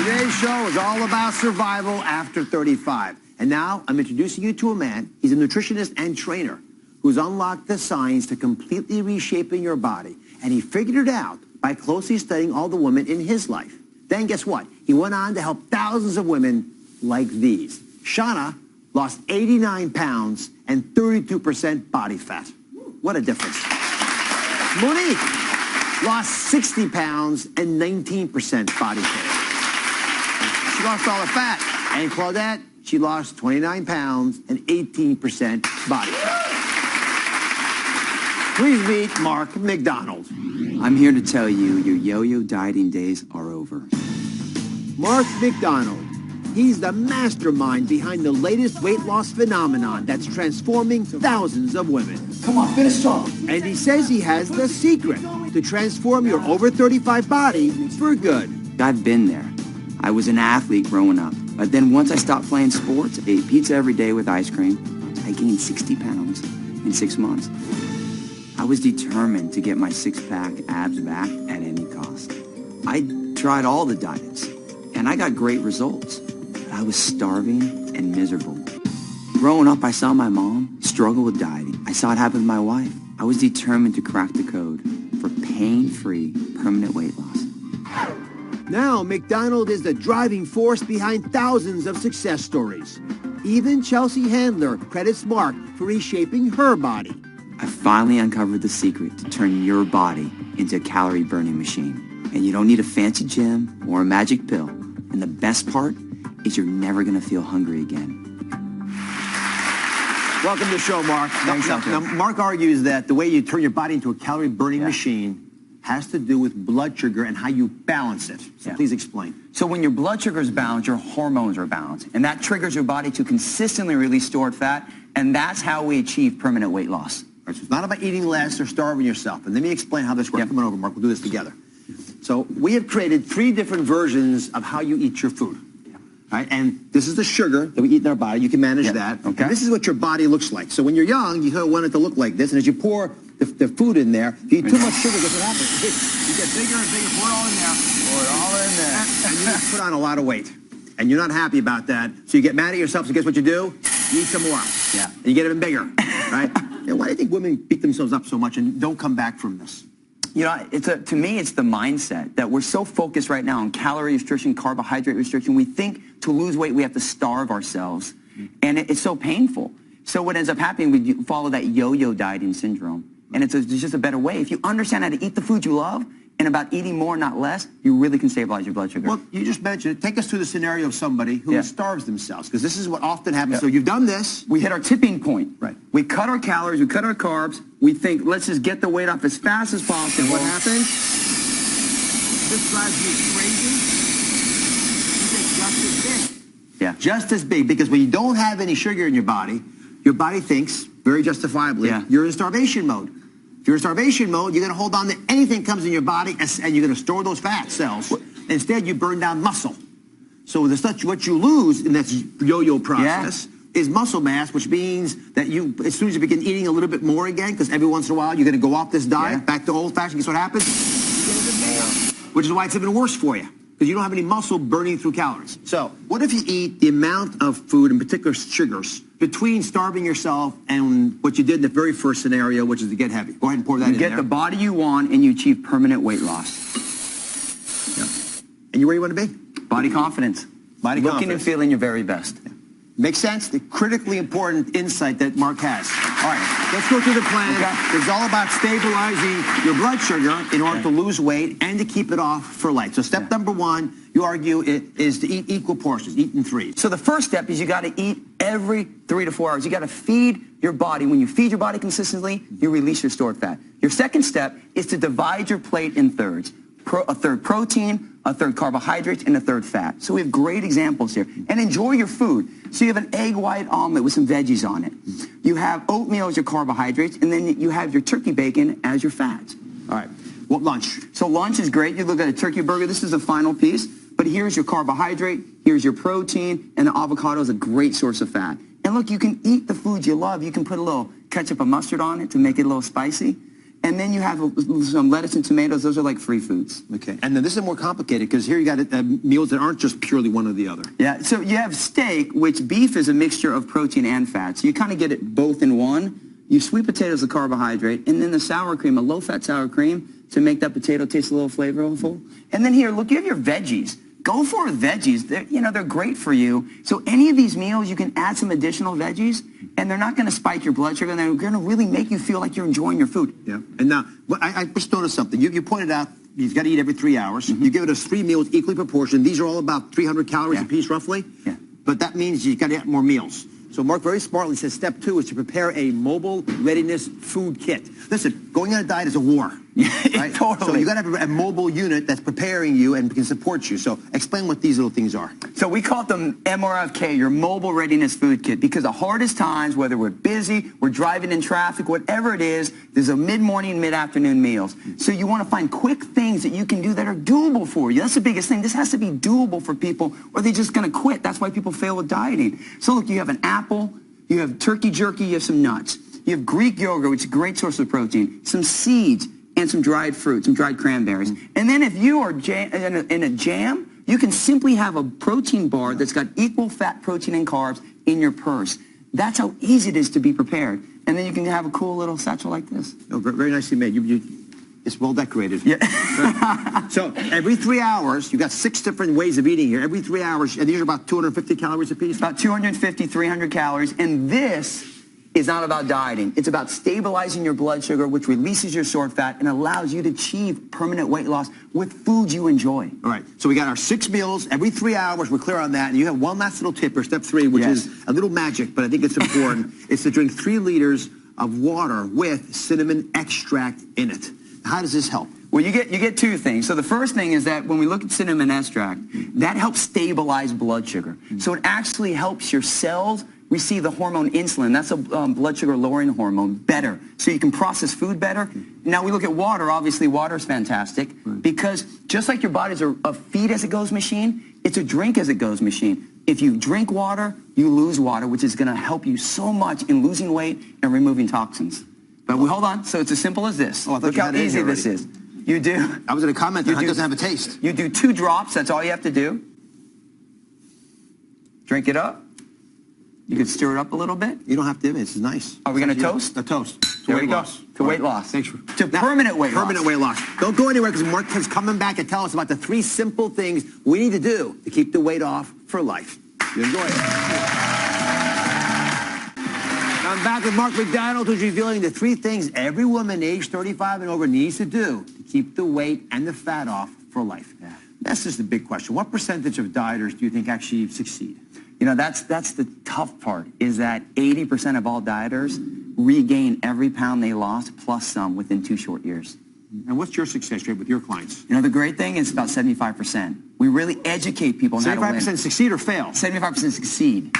Today's show is all about survival after 35. And now I'm introducing you to a man. He's a nutritionist and trainer who's unlocked the science to completely reshaping your body. And he figured it out by closely studying all the women in his life. Then guess what? He went on to help thousands of women like these. Shauna lost 89 pounds and 32% body fat. What a difference. Monique lost 60 pounds and 19% body fat. She lost all her fat. And Claudette, she lost 29 pounds and 18% body fat. Please meet Mark Macdonald. I'm here to tell you your yo-yo dieting days are over. Mark Macdonald. He's the mastermind behind the latest weight loss phenomenon that's transforming thousands of women. Come on, finish strong. And he says he has the secret to transform your over 35 body for good. I've been there. I was an athlete growing up, but then once I stopped playing sports, ate pizza every day with ice cream, I gained 60 pounds in 6 months. I was determined to get my six-pack abs back at any cost. I tried all the diets, and I got great results. But I was starving and miserable. Growing up, I saw my mom struggle with dieting. I saw it happen with my wife. I was determined to crack the code for pain-free, permanent weight loss. Now, Macdonald is the driving force behind thousands of success stories. Even Chelsea Handler credits Mark for reshaping her body. I finally uncovered the secret to turn your body into a calorie-burning machine. And you don't need a fancy gym or a magic pill. And the best part is you're never going to feel hungry again. Welcome to the show, Mark. Thanks, now, Mark argues that the way you turn your body into a calorie-burning machine has to do with blood sugar and how you balance it. So please explain. So when your blood sugar is balanced, your hormones are balanced. And that triggers your body to consistently release stored fat. And that's how we achieve permanent weight loss. Right, so it's not about eating less or starving yourself. And let me explain how this works. Come on over, Mark. We'll do this together. So we have created 3 different versions of how you eat your food. Right? And this is the sugar that we eat in our body. You can manage that. Okay. And this is what your body looks like. So when you're young, you want it to look like this. And as you pour the food in there, if you eat too much sugar, guess what happens? You get bigger and bigger. Pour it all in there. Pour it all in there. And you put on a lot of weight. And you're not happy about that. So you get mad at yourself. So guess what you do? You eat some more. Yeah. And you get even bigger. Right? And why do you think women beat themselves up so much and don't come back from this? You know, to me, it's the mindset that we're so focused right now on calorie restriction, carbohydrate restriction. We think to lose weight, we have to starve ourselves. And it's so painful. So what ends up happening, we follow that yo-yo dieting syndrome. And it's just a better way. If you understand how to eat the food you love and about eating more, not less, you really can stabilize your blood sugar. Well, you just mentioned it. Take us through the scenario of somebody who starves themselves, because this is what often happens. So you've done this. We hit our tipping point. Right. We cut our calories, we cut our carbs. We think, let's just get the weight off as fast as possible. And what happens? This drives you crazy. You get just as big. Yeah. Just as big, because when you don't have any sugar in your body thinks, very justifiably, you're in starvation mode. If you're in starvation mode, you're going to hold on to anything that comes in your body, and you're going to store those fat cells. Instead, you burn down muscle. So what you lose in this yo-yo process is muscle mass, which means that as soon as you begin eating a little bit more again, because every once in a while you're going to go off this diet, back to old-fashioned, guess what happens? You get even bigger, which is why it's even worse for you, because you don't have any muscle burning through calories. So what if you eat the amount of food, in particular sugars, between starving yourself and what you did in the very first scenario, which is to get heavy? Go ahead and pour that in there. You get the body you want, and you achieve permanent weight loss. And you're where you want to be? Body confidence. Body Looking confidence. and feeling your very best. Makes sense? The critically important insight that Mark has. All right, let's go through the plan. It's all about stabilizing your blood sugar in order to lose weight and to keep it off for life. So step number 1, you argue, is to eat equal portions, eat in 3. So the first step is you got to eat every 3 to 4 hours. You got to feed your body. When you feed your body consistently, you release your stored fat. Your second step is to divide your plate in thirds. A third protein, a third carbohydrates, and a third fat. So we have great examples here. And enjoy your food. So you have an egg white omelet with some veggies on it. You have oatmeal as your carbohydrates, and then you have your turkey bacon as your fats. All right. What lunch? So lunch is great. You look at a turkey burger. This is the final piece. But here's your carbohydrate. Here's your protein. And the avocado is a great source of fat. And look, you can eat the foods you love. You can put a little ketchup and mustard on it to make it a little spicy. And then you have some lettuce and tomatoes. Those are like free foods. Okay. And then this is more complicated because here you got meals that aren't just purely one or the other. Yeah. So you have steak, which beef is a mixture of protein and fat. So you kind of get it both in one. You sweet potatoes, the carbohydrate, and then the sour cream, a low-fat sour cream to make that potato taste a little flavorful. And then here, look, you have your veggies. Go for veggies. They're great for you. So any of these meals, you can add some additional veggies, and they're not going to spike your blood sugar. They're going to really make you feel like you're enjoying your food. Yeah. And now, I just noticed something. You pointed out you've got to eat every 3 hours. You give it us 3 meals equally proportioned. These are all about 300 calories apiece, roughly. Yeah. But that means you've got to have more meals. So Mark very smartly says step 2 is to prepare a mobile readiness food kit. Listen, going on a diet is a war. Right? Totally. So you got to have a mobile unit that's preparing you and can support you. So explain what these little things are. So we call them MRFK, your mobile readiness food kit, because the hardest times, whether we're busy, we're driving in traffic, whatever it is, there's a mid-morning, mid-afternoon meals. So you want to find quick things that you can do that are doable for you. That's the biggest thing. This has to be doable for people or they're just going to quit. That's why people fail with dieting. So look, you have an apple, you have turkey jerky, you have some nuts. You have Greek yogurt, which is a great source of protein, some seeds, and some dried fruit, some dried cranberries. And then if you are in a jam, you can simply have a protein bar that's got equal fat, protein, and carbs in your purse. That's how easy it is to be prepared. And then you can have a cool little satchel like this. Oh, very nicely made. It's well decorated. Yeah. So every 3 hours, you've got 6 different ways of eating here. Every 3 hours, and these are about 250 calories apiece? About 250, 300 calories. And this is not about dieting. It's about stabilizing your blood sugar, which releases your stored fat and allows you to achieve permanent weight loss with foods you enjoy. All right. So we got our 6 meals every 3 hours. We're clear on that. And you have one last little tip for step 3, which is a little magic, but I think it's important. It's to drink 3 liters of water with cinnamon extract in it. How does this help? Well, you get 2 things. So the first thing is that when we look at cinnamon extract, that helps stabilize blood sugar. So it actually helps your cells receive the hormone insulin. That's a blood sugar lowering hormone better. So you can process food better. Now we look at water. Obviously, water is fantastic because just like your body's a feed as it goes machine, it's a drink as it goes machine. If you drink water, you lose water, which is going to help you so much in losing weight and removing toxins. But hold on. So it's as simple as this. Look how easy this is. You do. I was going to comment that it doesn't have a taste. You do 2 drops. That's all you have to do. Drink it up. You can stir it up a little bit. You don't have to. This is nice. Are we going to toast? A toast. There we go. To weight loss. Thanks for permanent weight loss. Permanent weight loss. Don't go anywhere because Mark is coming back and tell us about the 3 simple things we need to do to keep the weight off for life. You enjoy it. I'm back with Mark Macdonald, who's revealing the 3 things every woman aged 35 and over needs to do to keep the weight and the fat off for life. Yeah. That's just the big question. What percentage of dieters do you think actually succeed? You know, that's the tough part, is that 80% of all dieters regain every pound they lost plus some within 2 short years. And what's your success rate with your clients? You know, the great thing is about 75%. We really educate people on how to win. 75% succeed or fail? 75% succeed.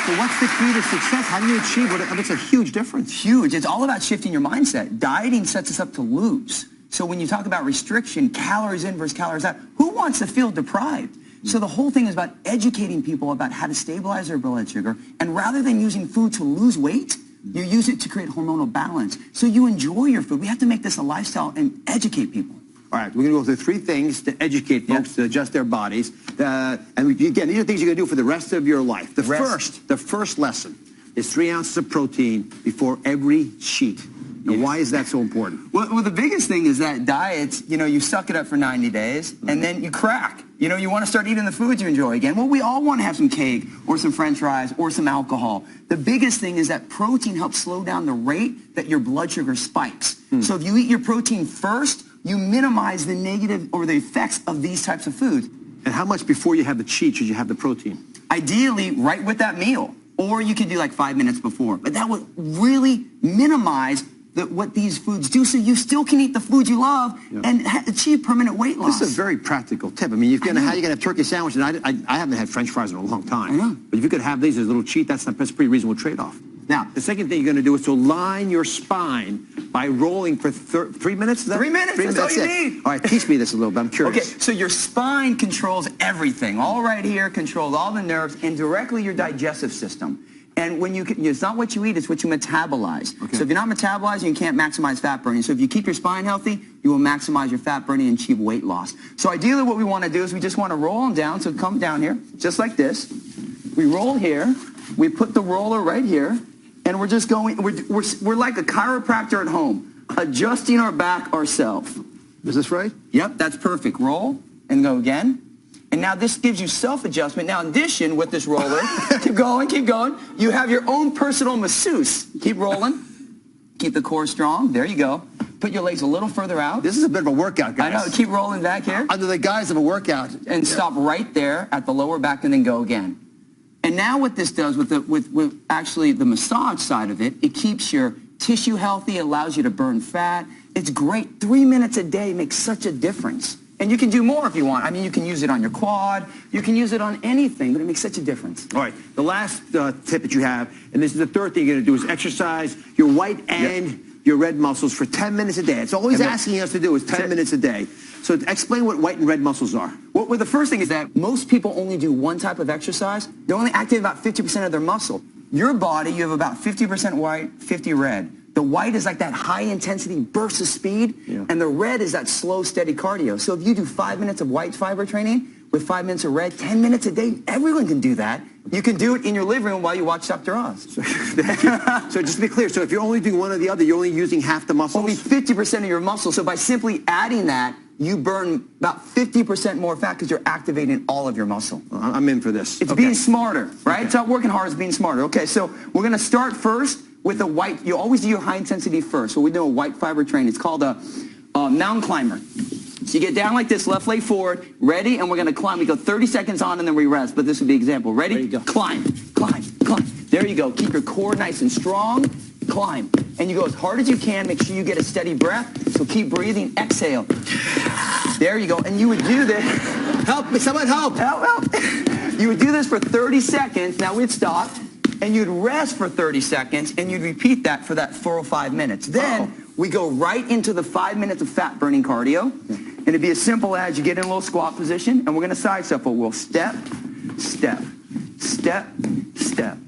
So what's the key to success? How do you achieve it? It's a huge difference. Huge. It's all about shifting your mindset. Dieting sets us up to lose. So when you talk about restriction, calories in versus calories out, who wants to feel deprived? So the whole thing is about educating people about how to stabilize their blood sugar. And rather than using food to lose weight, you use it to create hormonal balance. So you enjoy your food. We have to make this a lifestyle and educate people. All right, we're going to go through 3 things to educate folks to adjust their bodies. And again, these are things you're going to do for the rest of your life. The first lesson is 3 ounces of protein before every cheat. And why is that so important? Well, the biggest thing is that diets, you know, you suck it up for 90 days, and then you crack. You know, you want to start eating the foods you enjoy again. Well, we all want to have some cake or some French fries or some alcohol. The biggest thing is that protein helps slow down the rate that your blood sugar spikes. So if you eat your protein first, you minimize the negative or the effects of these types of foods. And how much before you have the cheat should you have the protein? Ideally, right with that meal. Or you could do like 5 minutes before. But that would really minimize what these foods do, so you still can eat the foods you love and achieve permanent weight loss. This is a very practical tip. I mean, how you going to have turkey sandwich? And I haven't had French fries in a long time. I know. But if you could have these as a little cheat, that's a pretty reasonable trade-off. Now, the second thing you're going to do is to align your spine by rolling for 3 minutes. 3 minutes, that's all you need. All right, teach me this a little bit. I'm curious. Okay, so your spine controls everything. All right here controls all the nerves and directly your digestive system. And when it's not what you eat, it's what you metabolize. Okay. So if you're not metabolizing, you can't maximize fat burning. So if you keep your spine healthy, you will maximize your fat burning and achieve weight loss. So ideally what we want to do is we just want to roll them down. So come down here, just like this. We roll here. We put the roller right here. And we're just going, we're like a chiropractor at home, adjusting our back ourselves. Is this right? Yep, that's perfect. Roll and go again. And now this gives you self-adjustment. Now in addition with this roller, keep going, you have your own personal masseuse. Keep rolling. Keep the core strong. There you go. Put your legs a little further out. This is a bit of a workout, guys. I know. Keep rolling back here. Under the guise of a workout. And stop right there at the lower back and then go again. And now what this does with actually the massage side of it, it keeps your tissue healthy, allows you to burn fat. It's great. 3 minutes a day makes such a difference. And you can do more if you want. I mean, you can use it on your quad. You can use it on anything, but it makes such a difference. All right. The last tip that you have, and this is the third thing you're going to do, is exercise your white and your red muscles for 10 minutes a day. It's always asking us to do is 10 minutes a day. So explain what white and red muscles are. Well, the first thing is that most people only do one type of exercise. They only activate about 50% of their muscle. Your body, you have about 50% white, 50 red. The white is like that high-intensity burst of speed, and the red is that slow, steady cardio. So if you do 5 minutes of white fiber training with 5 minutes of red, 10 minutes a day, everyone can do that. You can do it in your living room while you watch Dr. Oz. So just to be clear, so if you're only doing one or the other, you're only using half the muscles? Only 50% of your muscle. So by simply adding that, you burn about 50% more fat because you're activating all of your muscle. I'm in for this. It's being smarter, right? It's not working hard, it's being smarter. Okay, so we're going to start first with a white. You always do your high intensity first. So we do a white fiber training. It's called a mountain climber. So you get down like this, left leg forward, ready, and we're going to climb. We go 30 seconds on and then we rest, but this would be example. Ready? Climb, climb, climb. There you go. Keep your core nice and strong. Climb. And you go as hard as you can. Make sure you get a steady breath. So keep breathing. Exhale. There you go. And you would do this. Help me. Someone help. Help. You would do this for 30 seconds. Now we'd stop. And you'd rest for 30 seconds. And you'd repeat that for that 4 or 5 minutes. Then we go right into the 5 minutes of fat burning cardio. And it'd be as simple as you get in a little squat position. And we're going to side shuffle. We'll step, step, step, step,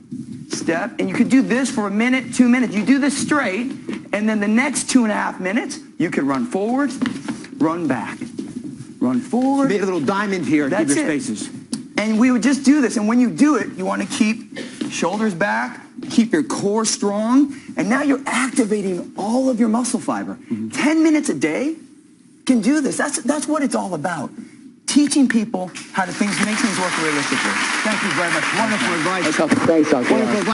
step. And you could do this for a minute, 2 minutes. You do this straight. And then the next 2.5 minutes, you can run forward, run back, run forward. Make a little diamond here to give your spaces. And we would just do this. And when you do it, you want to keep shoulders back, keep your core strong. And now you're activating all of your muscle fiber. 10 minutes a day can do this. That's what it's all about. Teaching people how to make things work realistically. Thank you very much. Wonderful advice. Thanks, Dr. Wonderful advice.